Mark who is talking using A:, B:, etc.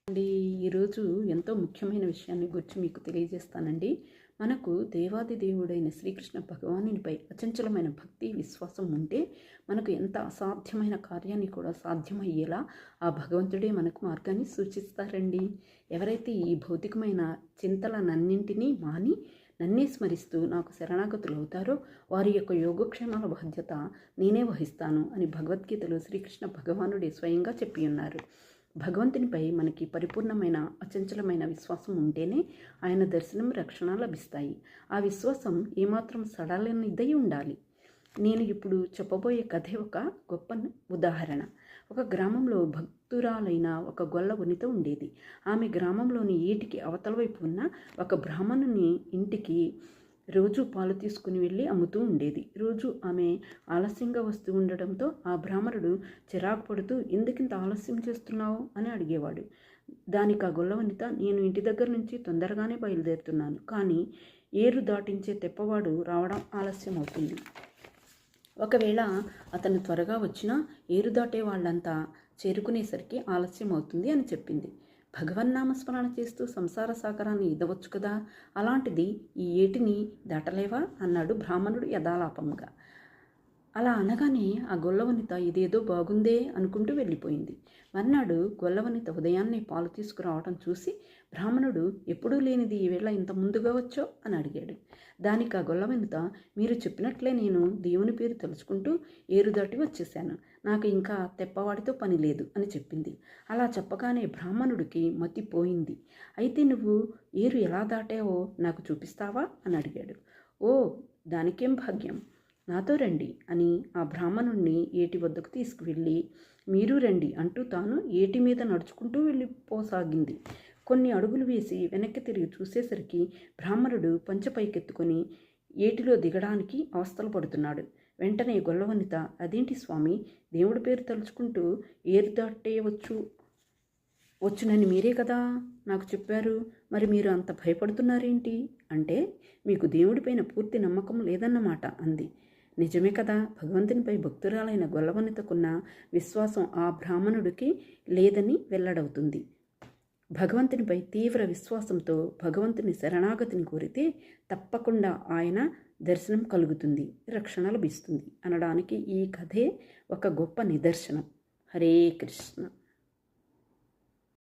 A: అండి, ఈరోజు ఎంతో ముఖ్యమైన విషయాన్ని గురించి మీకు తెలియజేస్తానండి. మనకు దేవాది దేవుడైన శ్రీకృష్ణ భగవానునిపై అచంచలమైన భక్తి విశ్వాసం ఉంటే మనకు ఎంత అసాధ్యమైన కార్యాన్ని కూడా సాధ్యమయ్యేలా ఆ భగవంతుడే మనకు మార్గాన్ని సూచిస్తారండి. ఎవరైతే ఈ భౌతికమైన చింతలనన్నింటినీ మాని నన్నే స్మరిస్తూ నాకు శరణాగతులు అవుతారో వారి యొక్క యోగక్షేమాల బాధ్యత నేనే వహిస్తాను అని భగవద్గీతలో శ్రీకృష్ణ భగవానుడే స్వయంగా చెప్పి ఉన్నారు. భగవంతునిపై మనకి పరిపూర్ణమైన అచంచలమైన విశ్వాసం ఉంటేనే ఆయన దర్శనం రక్షణ లభిస్తాయి. ఆ విశ్వాసం ఏమాత్రం సడలనిదై ఉండాలి. నేను ఇప్పుడు చెప్పబోయే కథే ఒక గొప్ప ఉదాహరణ. ఒక గ్రామంలో భక్తురాలైన ఒక గొల్ల వనిత ఉండేది. ఆమె గ్రామంలోని ఏటికి అవతల వైపు ఉన్న ఒక బ్రాహ్మణుని ఇంటికి రోజు పాలు తీసుకుని వెళ్ళి అమ్ముతూ ఉండేది. రోజు ఆమె ఆలస్యంగా వస్తూ ఉండడంతో ఆ బ్రాహ్మణుడు చిరాకు పడుతూ ఎందుకింత ఆలస్యం చేస్తున్నావు అని అడిగేవాడు. దానికి ఆ గొల్లవనిత, నేను ఇంటి దగ్గర నుంచి తొందరగానే బయలుదేరుతున్నాను, కానీ ఏరు దాటించే తెప్పవాడు రావడం ఆలస్యం అవుతుంది. ఒకవేళ అతను త్వరగా వచ్చినా ఏరు దాటే వాళ్ళంతా చేరుకునేసరికి ఆలస్యం అవుతుంది అని చెప్పింది. భగవన్నామస్మరణ చేస్తూ సంసార సాగరాన్ని ఈదవచ్చు కదా, అలాంటిది ఈ ఏటిని దాటలేవా అన్నాడు బ్రాహ్మణుడు యథాలాపంగా. అలా అనగానే ఆ గొల్లవనిత ఇదేదో బాగుందే అనుకుంటూ వెళ్ళిపోయింది. మర్నాడు గొల్లవనిత ఉదయాన్నే పాలు తీసుకురావడం చూసి బ్రాహ్మణుడు, ఎప్పుడూ లేనిది ఈవేళ ఇంత ముందుగా వచ్చో అని అడిగాడు. దానికి ఆ గొల్లవనిత, మీరు చెప్పినట్లే నేను దేవుని పేరు తలుచుకుంటూ ఏరు దాటి వచ్చేశాను, నాకు ఇంకా తెప్పవాడితో పని లేదు అని చెప్పింది. అలా చెప్పగానే బ్రాహ్మణుడికి మతిపోయింది. అయితే నువ్వు ఏరు ఎలా దాటావో నాకు చూపిస్తావా అని అడిగాడు. ఓ, దానికేం భాగ్యం, నాతో రండి అని ఆ బ్రాహ్మణుణ్ణి ఏటి వద్దకు తీసుకువెళ్ళి మీరు రండి అంటూ తాను ఏటి మీద నడుచుకుంటూ వెళ్ళిపోసాగింది. కొన్ని అడుగులు వేసి వెనక్కి తిరిగి చూసేసరికి బ్రాహ్మణుడు పంచె పైకెత్తుకొని ఏటిలో దిగడానికి అవస్థలు పడుతున్నాడు. వెంటనే గొల్లవనిత, అదేంటి స్వామి, దేవుడి పేరు తలుచుకుంటూ ఏరు వచ్చునని మీరే కదా నాకు చెప్పారు, మరి మీరు అంత భయపడుతున్నారేంటి అంటే మీకు దేవుడిపైన పూర్తి నమ్మకం లేదన్నమాట అంది. నిజమే కదా, భగవంతునిపై భక్తురాలైన గొల్లవనితకున్న విశ్వాసం ఆ బ్రాహ్మణుడికి లేదని వెల్లడవుతుంది. భగవంతునిపై తీవ్ర విశ్వాసంతో భగవంతుని శరణాగతిని కోరితే తప్పకుండా ఆయన దర్శనం కలుగుతుంది, రక్షణ లభిస్తుంది అనడానికి ఈ కథే ఒక గొప్ప నిదర్శనం. హరే కృష్ణ.